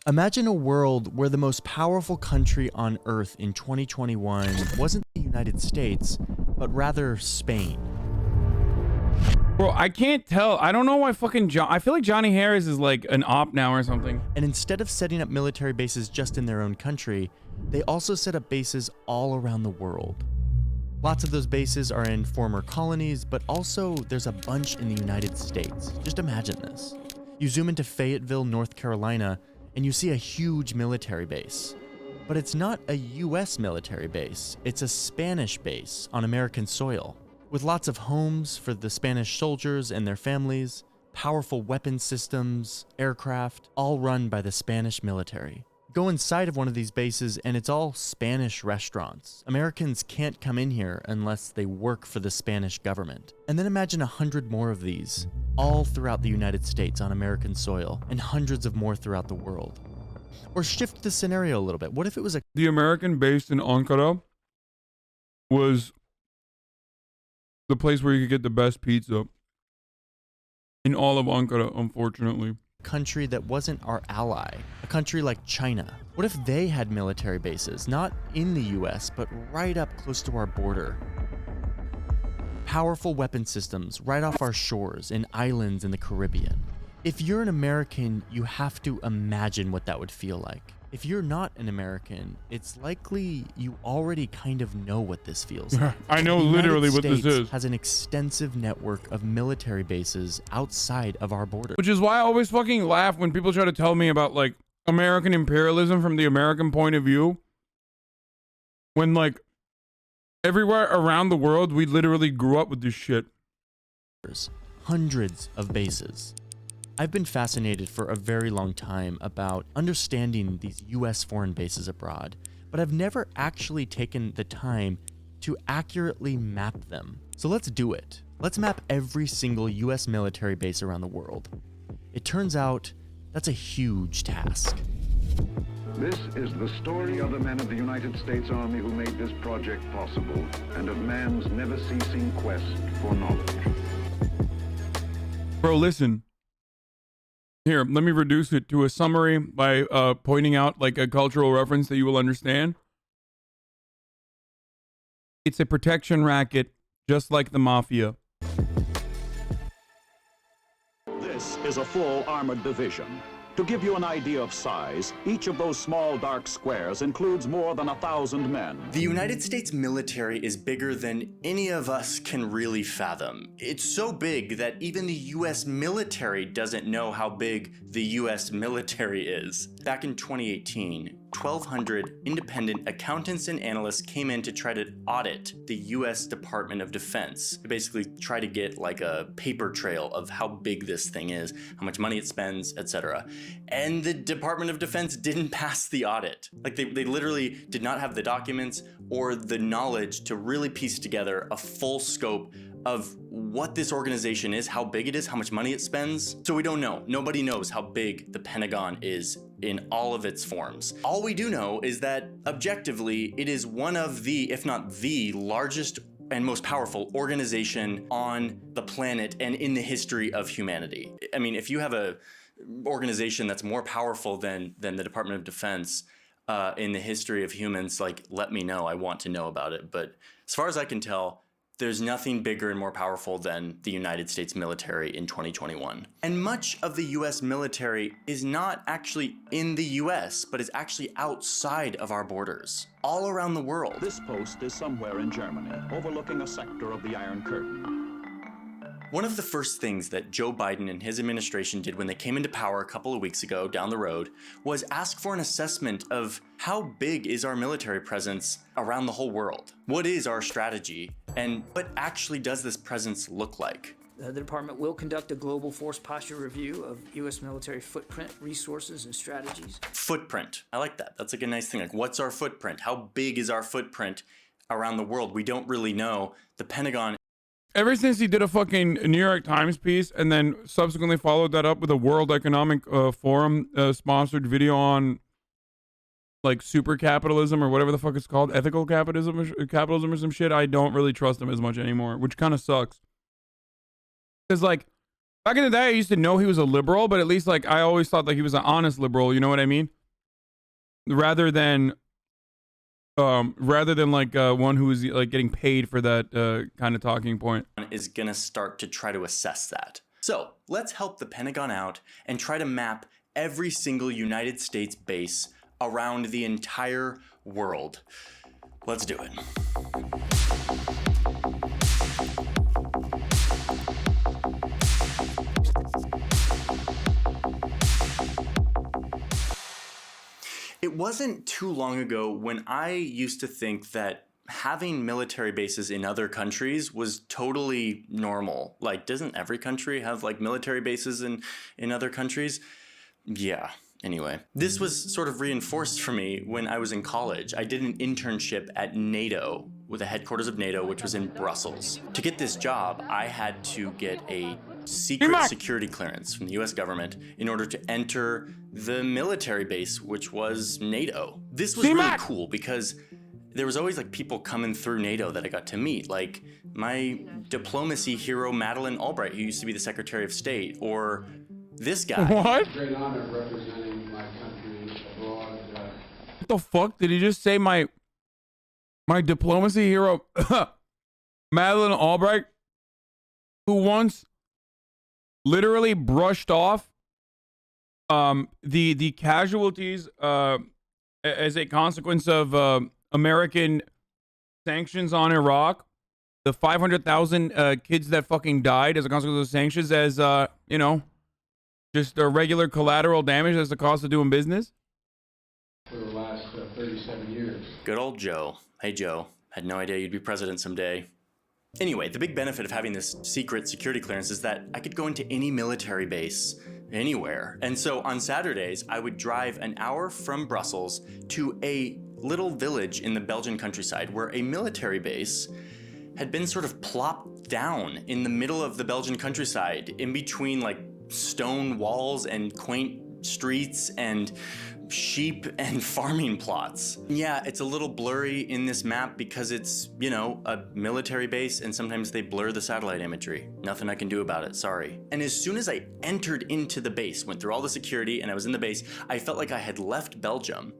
Imagine a world where the most powerful country on Earth in 2021 wasn't the United States, but rather Spain. Bro, I can't tell. I don't know why fucking I feel like Johnny Harris is like an op now or something. And instead of setting up military bases just in their own country, they also set up bases all around the world. Lots of those bases are in former colonies, but also there's a bunch in the United States. Just imagine this. You zoom into Fayetteville, North Carolina, and you see a huge military base. But it's not a US military base, it's a Spanish base on American soil, with lots of homes for the Spanish soldiers and their families, powerful weapon systems, aircraft, all run by the Spanish military. Go inside of one of these bases and it's all Spanish restaurants. Americans can't come in here unless they work for the Spanish government. And then imagine 100 more of these, all throughout the United States on American soil, and hundreds of more throughout the world. Or shift the scenario a little bit. What if it was the American base in Ankara was the place where you could get the best pizza in all of Ankara, unfortunately. Country that wasn't our ally, a country like China? What if they had military bases, not in the US, but right up close to our border? Powerful weapon systems right off our shores in islands in the Caribbean. If you're an American, you have to imagine what that would feel like. If you're not an American, it's likely you already kind of know what this feels like. I know literally what this is. Has an extensive network of military bases outside of our border. Which is why I always fucking laugh when people try to tell me about like American imperialism from the American point of view. When like everywhere around the world, we literally grew up with this shit. Hundreds of bases. I've been fascinated for a very long time about understanding these US foreign bases abroad, but I've never actually taken the time to accurately map them. So let's do it. Let's map every single US military base around the world. It turns out that's a huge task. This is the story of the men of the United States Army who made this project possible, and of man's never-ceasing quest for knowledge. Bro, listen. Here, let me reduce it to a summary by pointing out like a cultural reference that you will understand. It's a protection racket, just like the mafia. This is a full armored division. To give you an idea of size, each of those small dark squares includes more than 1,000 men. The United States military is bigger than any of us can really fathom. It's so big that even the US military doesn't know how big the US military is. Back in 2018, 1,200 independent accountants and analysts came in to try to audit the US Department of Defense. To basically try to get like a paper trail of how big this thing is, how much money it spends, etc. And the Department of Defense didn't pass the audit. Like they literally did not have the documents or the knowledge to really piece together a full scope of what this organization is, how big it is, how much money it spends. So we don't know. Nobody knows how big the Pentagon is in all of its forms. All we do know is that objectively, it is one of the, if not the largest and most powerful organization on the planet and in the history of humanity. I mean, if you have a organization that's more powerful than the Department of Defense in the history of humans, like, let me know. I want to know about it. But as far as I can tell, there's nothing bigger and more powerful than the United States military in 2021. And much of the US military is not actually in the US, but is actually outside of our borders, all around the world. This post is somewhere in Germany, overlooking a sector of the Iron Curtain. One of the first things that Joe Biden and his administration did when they came into power a couple of weeks ago down the road was ask for an assessment of how big is our military presence around the whole world? What is our strategy? And what actually does this presence look like? The department will conduct a global force posture review of U.S. military footprint, resources, and strategies. Footprint. I like that. That's like a nice thing. Like, what's our footprint? How big is our footprint around the world? We don't really know. The Pentagon. Ever since he did a fucking New York Times piece and then subsequently followed that up with a World Economic Forum sponsored video on like super capitalism or whatever the fuck it's called, ethical capitalism or some shit, I don't really trust him as much anymore, which kind of sucks. Because like back in the day, I used to know he was a liberal, but at least like I always thought like he was an honest liberal, you know what I mean? rather than like one who is like getting paid for that kind of talking point. Is gonna start to try to assess that. So let's help the Pentagon out and try to map every single United States base around the entire world. Let's do it. It wasn't too long ago when I used to think that having military bases in other countries was totally normal. Like, doesn't every country have like military bases in other countries? Yeah. Anyway, this was sort of reinforced for me when I was in college. I did an internship at NATO, with the headquarters of NATO, which was in Brussels. To get this job, I had to get a secret security clearance from the US government in order to enter the military base, which was NATO. This was really cool because there was always like people coming through NATO that I got to meet, like my diplomacy hero Madeleine Albright, who used to be the Secretary of State, or this guy. What? Great honor representing my country abroad. What the fuck? Did he just say my diplomacy hero, Madeleine Albright, who once literally brushed off the casualties as a consequence of American sanctions on Iraq, the 500,000 kids that fucking died as a consequence of sanctions, as you know, just a regular collateral damage as the cost of doing business For the last 37 years. Good old Joe. Hey Joe, had no idea you'd be president someday. Anyway, the big benefit of having this secret security clearance is that I could go into any military base anywhere. And so on Saturdays, I would drive an hour from Brussels to a little village in the Belgian countryside where a military base had been sort of plopped down in the middle of the Belgian countryside, in between like stone walls and quaint streets and sheep and farming plots. Yeah, it's a little blurry in this map because it's, you know, a military base and sometimes they blur the satellite imagery. Nothing I can do about it, sorry. And as soon as I entered into the base, went through all the security and I was in the base, I felt like I had left Belgium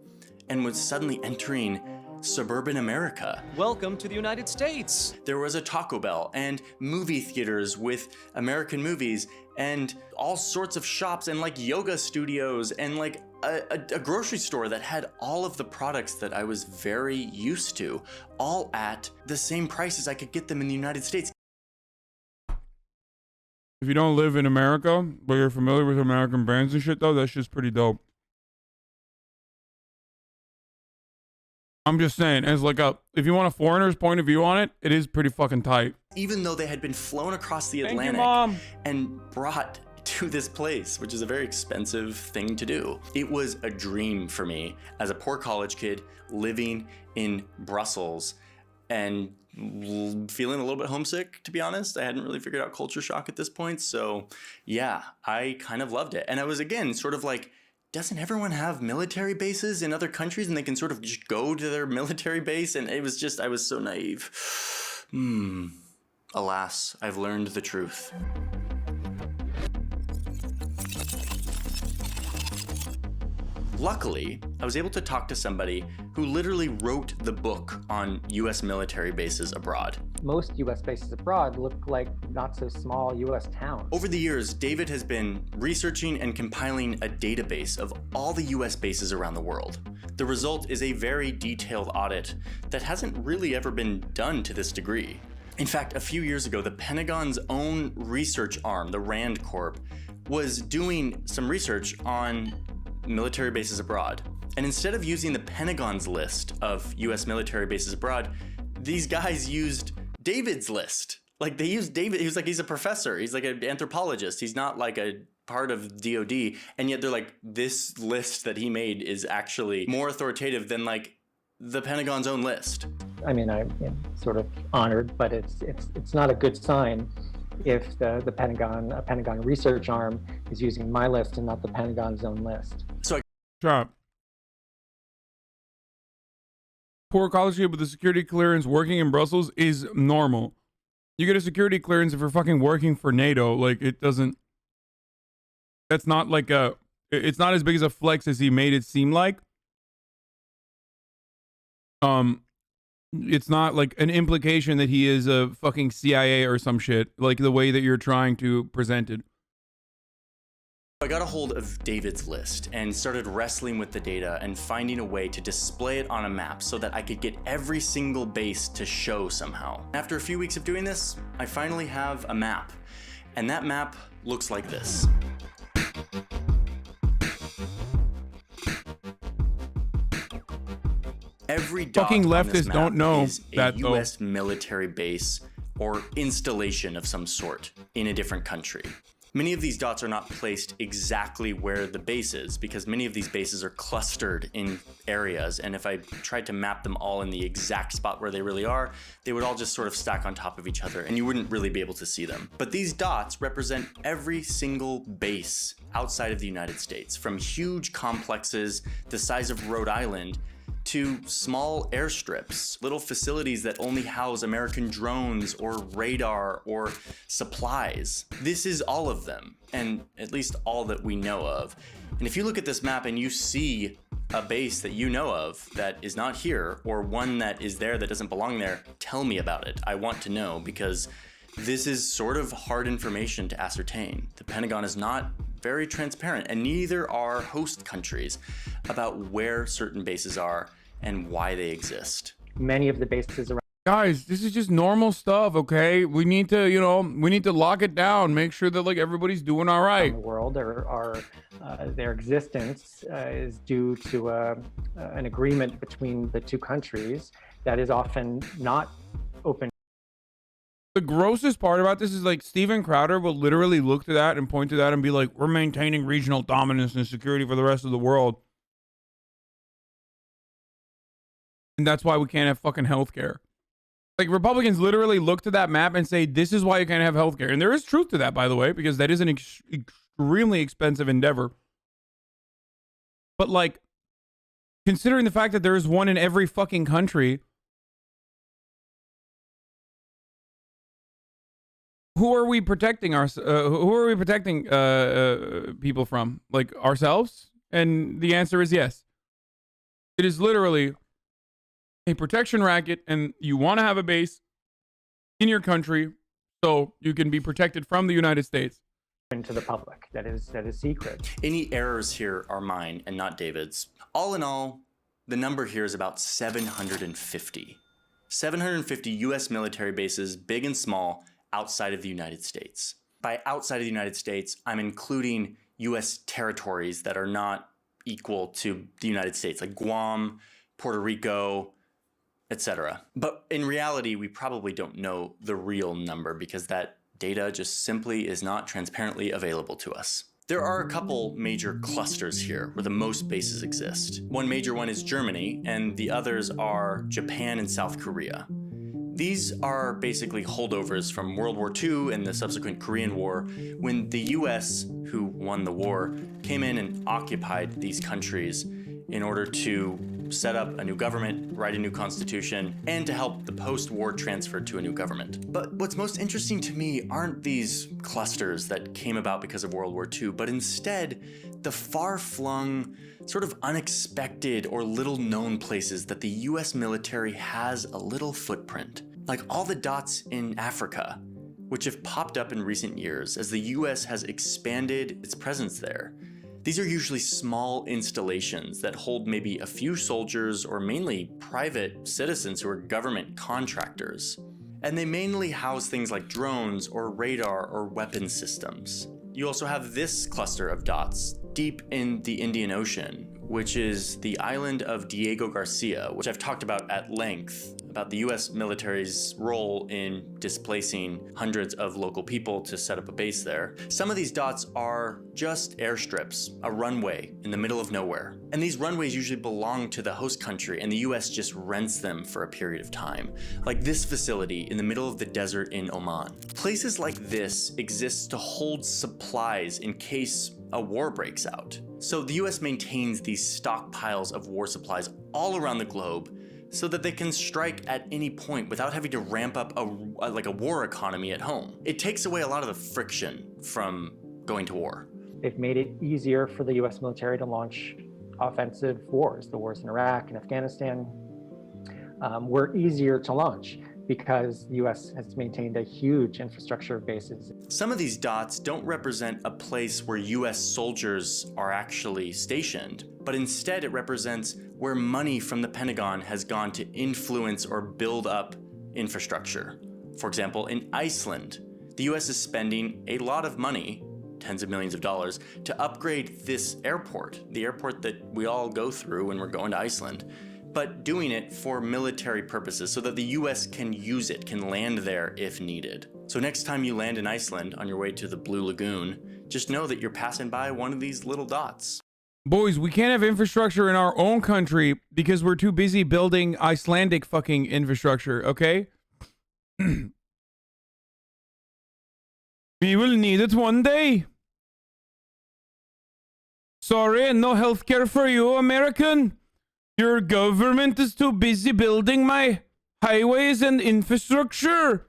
and was suddenly entering suburban America. Welcome to the United States. There was a Taco Bell and movie theaters with American movies and all sorts of shops and like yoga studios and like a grocery store that had all of the products that I was very used to, all at the same price as I could get them in the United States. If you don't live in America, but you're familiar with American brands and shit though, that's just pretty dope. I'm just saying, as like if you want a foreigner's point of view on it, it is pretty fucking tight. Even though they had been flown across the Atlantic and brought to this place, which is a very expensive thing to do. It was a dream for me as a poor college kid living in Brussels and feeling a little bit homesick, to be honest. I hadn't really figured out culture shock at this point. So yeah, I kind of loved it. And I was, again, sort of like, doesn't everyone have military bases in other countries and they can sort of just go to their military base? And it was just, I was so naive. Alas, I've learned the truth. Luckily, I was able to talk to somebody who literally wrote the book on US military bases abroad. Most US bases abroad look like not so small US towns. Over the years, David has been researching and compiling a database of all the US bases around the world. The result is a very detailed audit that hasn't really ever been done to this degree. In fact, a few years ago, the Pentagon's own research arm, the RAND Corp, was doing some research on military bases abroad. And instead of using the Pentagon's list of US military bases abroad, these guys used David's list. Like, they used David, he's a professor, he's like an anthropologist, he's not like a part of DOD, and yet they're like, this list that he made is actually more authoritative than like the Pentagon's own list. I mean, I'm sort of honored, but it's not a good sign if the Pentagon, a Pentagon research arm, is using my list and not the Pentagon's own list. Shut. Poor college kid with a security clearance working in Brussels is normal. You get a security clearance if you're fucking working for NATO. Like, it doesn't. That's not like it's not as big as a flex as he made it seem like. It's not like an implication that he is a fucking CIA or some shit, like the way that you're trying to present it. I got a hold of David's list and started wrestling with the data and finding a way to display it on a map so that I could get every single base to show somehow. After a few weeks of doing this, I finally have a map. And that map looks like this. Every dot Fucking on this leftists map don't know is that, a US military base or installation of some sort in a different country. Many of these dots are not placed exactly where the base is because many of these bases are clustered in areas, and if I tried to map them all in the exact spot where they really are, they would all just sort of stack on top of each other and you wouldn't really be able to see them. But these dots represent every single base outside of the United States, from huge complexes the size of Rhode Island to small airstrips, little facilities that only house American drones or radar or supplies. This is all of them, and at least all that we know of. And if you look at this map and you see a base that you know of that is not here, or one that is there that doesn't belong there, tell me about it. I want to know, because this is sort of hard information to ascertain. The Pentagon is not very transparent, and neither are host countries about where certain bases are and why they exist. Many of the bases around Guys, this is just normal stuff, okay? We need to, you know, we need to lock it down, make sure that like everybody's doing all right. the world are their existence is due to an agreement between the two countries that is often not open. The grossest part about this is like Steven Crowder will literally look to that and point to that and be like, we're maintaining regional dominance and security for the rest of the world. And that's why we can't have fucking healthcare. Like, Republicans literally look to that map and say, this is why you can't have healthcare. And there is truth to that, by the way, because that is an extremely expensive endeavor. But like, considering the fact that there is one in every fucking country, who are we protecting people from? Like, ourselves? And the answer is yes. It is literally a protection racket, and you want to have a base in your country so you can be protected from the United States. To the public, that is secret. Any errors here are mine and not David's. All in all, the number here is about 750. 750 US military bases, big and small, outside of the United States. By outside of the United States, I'm including US territories that are not equal to the United States, like Guam, Puerto Rico, etc. But in reality, we probably don't know the real number because that data just simply is not transparently available to us. There are a couple major clusters here where the most bases exist. One major one is Germany, and the others are Japan and South Korea. These are basically holdovers from World War II and the subsequent Korean War, when the US, who won the war, came in and occupied these countries in order to set up a new government, write a new constitution, and to help the post-war transfer to a new government. But what's most interesting to me aren't these clusters that came about because of World War II, but instead the far-flung, sort of unexpected or little-known places that the US military has a little footprint. Like all the dots in Africa, which have popped up in recent years as the US has expanded its presence there. These are usually small installations that hold maybe a few soldiers or mainly private citizens who are government contractors. And they mainly house things like drones or radar or weapon systems. You also have this cluster of dots deep in the Indian Ocean, which is the island of Diego Garcia, which I've talked about at length, about the US military's role in displacing hundreds of local people to set up a base there. Some of these dots are just airstrips, a runway in the middle of nowhere. And these runways usually belong to the host country, and the US just rents them for a period of time. Like this facility in the middle of the desert in Oman. Places like this exist to hold supplies in case a war breaks out. So the US maintains these stockpiles of war supplies all around the globe so that they can strike at any point without having to ramp up a war economy at home. It takes away a lot of the friction from going to war. They've made it easier for the US military to launch offensive wars, the wars in Iraq and Afghanistan. were easier to launch because the US has maintained a huge infrastructure of bases. Some of these dots don't represent a place where US soldiers are actually stationed, but instead it represents where money from the Pentagon has gone to influence or build up infrastructure. For example, in Iceland, the US is spending a lot of money, tens of millions of dollars, to upgrade this airport, the airport that we all go through when we're going to Iceland, but doing it for military purposes so that the US can use it, can land there if needed. So next time you land in Iceland on your way to the Blue Lagoon, just know that you're passing by one of these little dots. Boys, we can't have infrastructure in our own country because we're too busy building Icelandic fucking infrastructure, okay? We will need it one day. Sorry, no healthcare for you, American. Your government is too busy building my highways and infrastructure.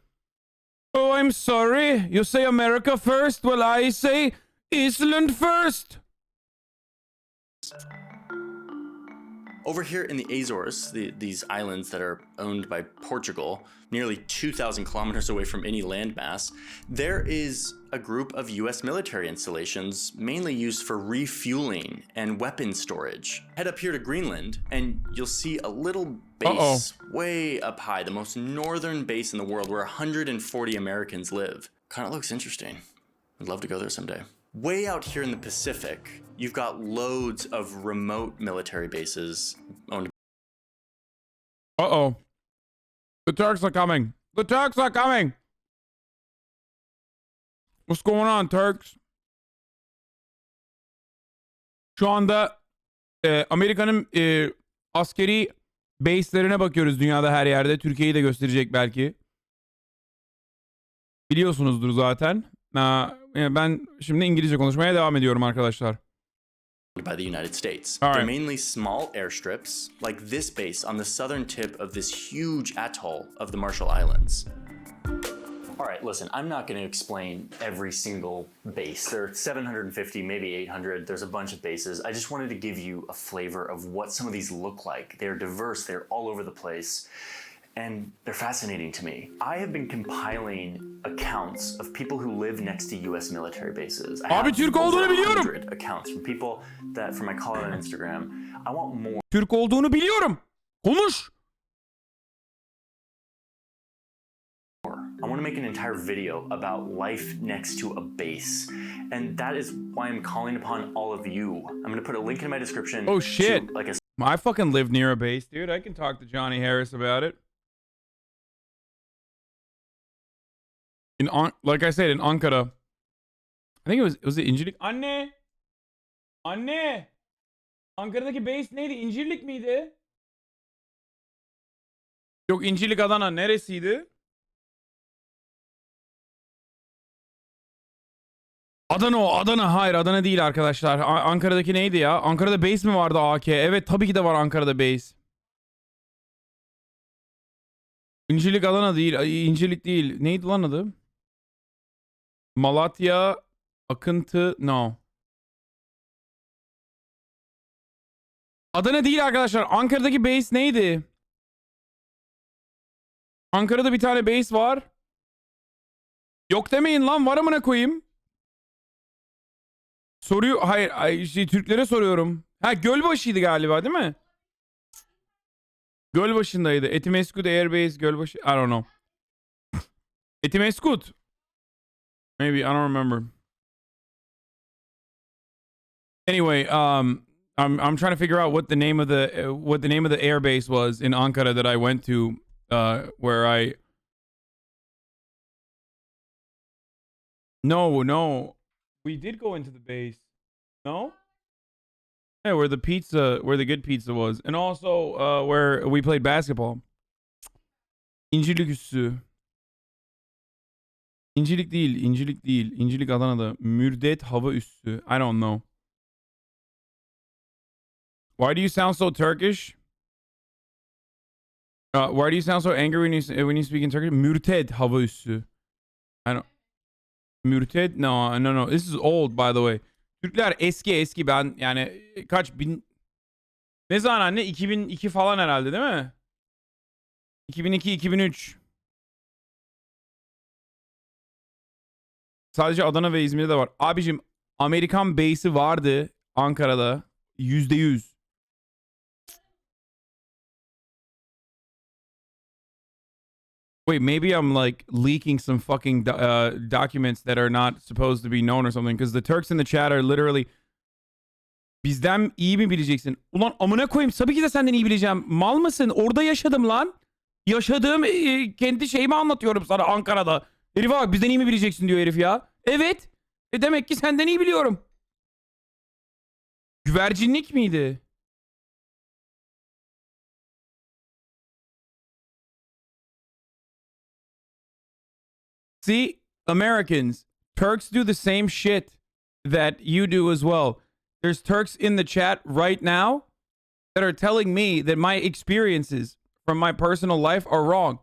Oh, I'm sorry. You say America first, well, I say Iceland first. Over here in the Azores, these islands that are owned by Portugal, nearly 2,000 kilometers away from any landmass, there is a group of US military installations mainly used for refueling and weapon storage. Head up here to Greenland and you'll see a little base way up high, the most northern base in the world where 140 Americans live. Kind of looks interesting. I'd love to go there someday. Way out here in the Pacific, you've got loads of remote military bases owned. Uh-oh. The Turks are coming. The Turks are coming. What's going on, Turks? Şu anda Amerika'nın askeri base'lerine bakıyoruz dünyada her yerde. Türkiye'yi de gösterecek belki. Biliyorsunuzdur zaten. Ben şimdi İngilizce konuşmaya devam ediyorum arkadaşlar. By the United States. All They're right. mainly small airstrips, like this base on the southern tip of this huge atoll of the Marshall Islands. All right, listen, I'm not going to explain every single base. There are 750, maybe 800. There's a bunch of bases. I just wanted to give you a flavor of what some of these look like. They're diverse, they're all over the place, and they're fascinating to me. I have been compiling accounts of people who live next to US military bases. I Abi Türk olduğunu biliyorum. 100 accounts from people that, from my call on Instagram. I want more. Türk olduğunu biliyorum. Konuş. I want to make an entire video about life next to a base. And that is why I'm calling upon all of you. I'm going to put a link in my description. Oh shit. To, like a I fucking live near a base, dude. I can talk to Johnny Harris about it. Like I said, in Ankara. I think it was it İncirlik? Anne! Anne! Ankara'daki base neydi? İncirlik miydi? Yok, İncirlik Adana neresiydi? Adana o. Adana. Hayır, Adana değil arkadaşlar. Ankara'daki neydi ya? Ankara'da base mi vardı AK? Evet, tabii ki de var Ankara'da base. İncirlik Adana değil. İncirlik değil. Neydi lan adı? Malatya Akıntı. No. Adana değil arkadaşlar. Ankara'daki base neydi? Ankara'da bir tane base var. Yok demeyin lan. Var amına koyayım. Soruyor. Hayır. Türklere soruyorum. Ha, Gölbaşı'ydı galiba değil mi? Gölbaşı'ndaydı. Etimeskut Airbase Gölbaşı. I don't know. Etimeskut. Maybe. I don't remember. Anyway, I'm trying to figure out what the name of the air base was in Ankara that I went to, where I. No. We did go into the base. No? Yeah, where the good pizza was. And also where we played basketball. İncirlik üssü. İncirlik değil. İncirlik Adana'da. Mürdet hava üssü. I don't know. Why do you sound so Turkish? Why do you sound so angry when you speak in Turkish? Mürted hava üssü. I don't. Mürted? No. This is old, by the way. Türkler eski. Ben yani kaç bin... Ne zaman anne? 2002 falan herhalde değil mi? 2002-2003. Sadece Adana ve İzmir'de var. Abicim Amerikan base'i vardı Ankara'da. %100. Wait, maybe I'm like leaking some fucking documents that are not supposed to be known or something. Because the Turks in the chat are literally... Bizden iyi mi bileceksin? Ulan amına koyayım. Tabii ki de senden iyi bileceğim. Mal mısın? Orada yaşadım lan. Yaşadığım kendi şeyimi anlatıyorum sana Ankara'da. Herif bak bizden iyi mi bileceksin diyor herif ya. Evet. Demek ki senden iyi biliyorum. Güvercinlik miydi? See, Americans, Turks do the same shit that you do as well. There's Turks in the chat right now that are telling me that my experiences from my personal life are wrong.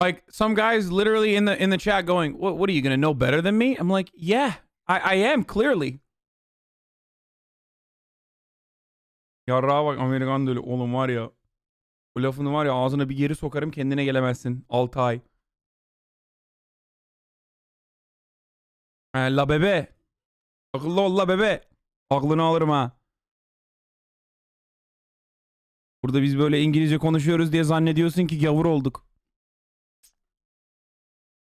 Like some guys literally in the chat going, "What are you gonna know better than me?" I'm like, "Yeah, I am clearly." Yarrağa bak Amerikan dölü oğlum var ya. Bu lafını var ya ağzına bir geri sokarım kendine gelemezsin. 6 ay. La bebe. Akıllı ol la bebe. Aklını alırım ha. Burada biz böyle İngilizce konuşuyoruz diye zannediyorsun ki gavur olduk.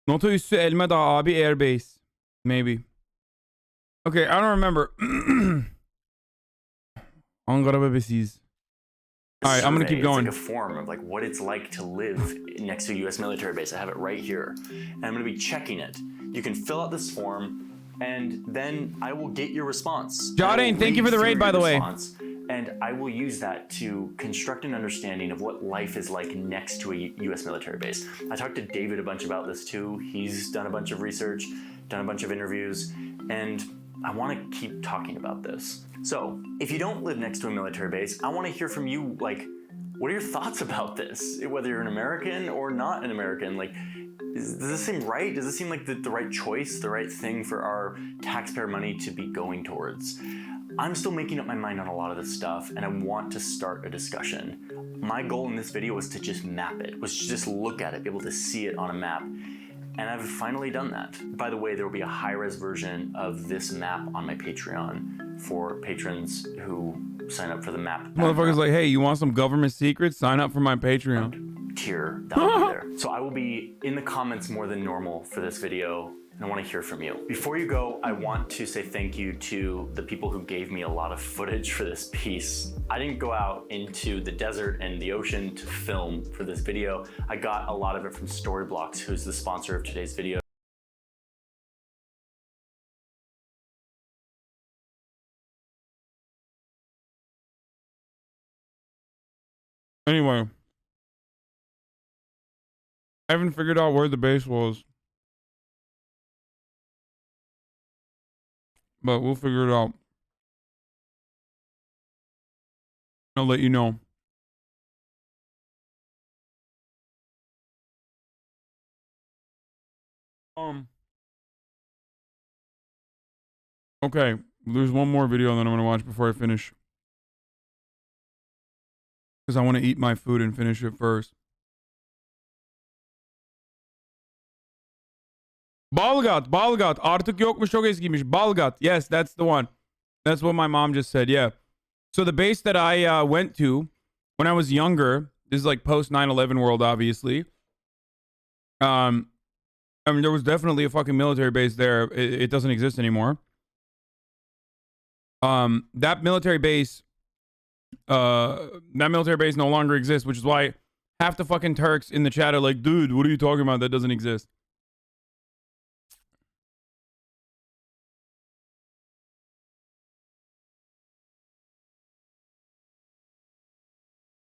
Nota üssü Elma Dağı abi Airbase. Maybe. Okay, I don't remember. Ankara bebesiyiz. All right, I'm gonna keep going. It's like a form of like what it's like to live next to a U.S. military base. I have it right here, and I'm gonna be checking it. You can fill out this form, and then I will get your response. Jardine, thank you for the raid, by the way. And I will use that to construct an understanding of what life is like next to a U.S. military base. I talked to David a bunch about this too. He's done a bunch of research, done a bunch of interviews, and I want to keep talking about this. So, if you don't live next to a military base, I want to hear from you, like, what are your thoughts about this? Whether you're an American or not an American, like, does this seem right? Does this seem like the right choice, the right thing for our taxpayer money to be going towards? I'm still making up my mind on a lot of this stuff, and I want to start a discussion. My goal in this video was to just map it, was to just look at it, be able to see it on a map. And I've finally done that. By the way, there will be a high-res version of this map on my Patreon for patrons who sign up for the map. Motherfucker's like, hey, you want some government secrets? Sign up for my Patreon. Tier, that will be there. So I will be in the comments more than normal for this video, and I want to hear from you. Before you go, I want to say thank you to the people who gave me a lot of footage for this piece. I didn't go out into the desert and the ocean to film for this video. I got a lot of it from Storyblocks, who's the sponsor of today's video. Anyway, I haven't figured out where the base was. But we'll figure it out. I'll let you know. Okay, there's one more video that I'm gonna watch before I finish. Because I want to eat my food and finish it first. Balgat. Artık yokmuş, çok eskiymiş. Balgat. Yes, that's the one. That's what my mom just said, yeah. So the base that I went to when I was younger, this is like post 9/11 world, obviously. I mean, there was definitely a fucking military base there. It doesn't exist anymore. That military base no longer exists, which is why half the fucking Turks in the chat are like, dude, what are you talking about? That doesn't exist.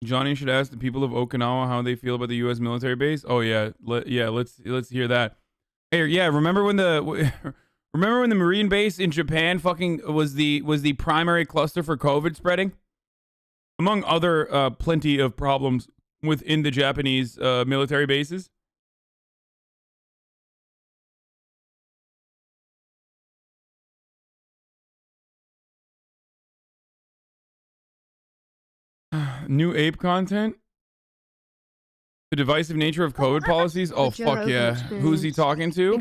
Johnny should ask the people of Okinawa how they feel about the U.S. military base. Oh yeah, let's hear that. Hey, yeah, remember when the Marine base in Japan fucking was the primary cluster for COVID spreading, among other plenty of problems within the Japanese military bases. New ape content? The divisive nature of COVID policies? Oh, fuck yeah. Who's he talking to?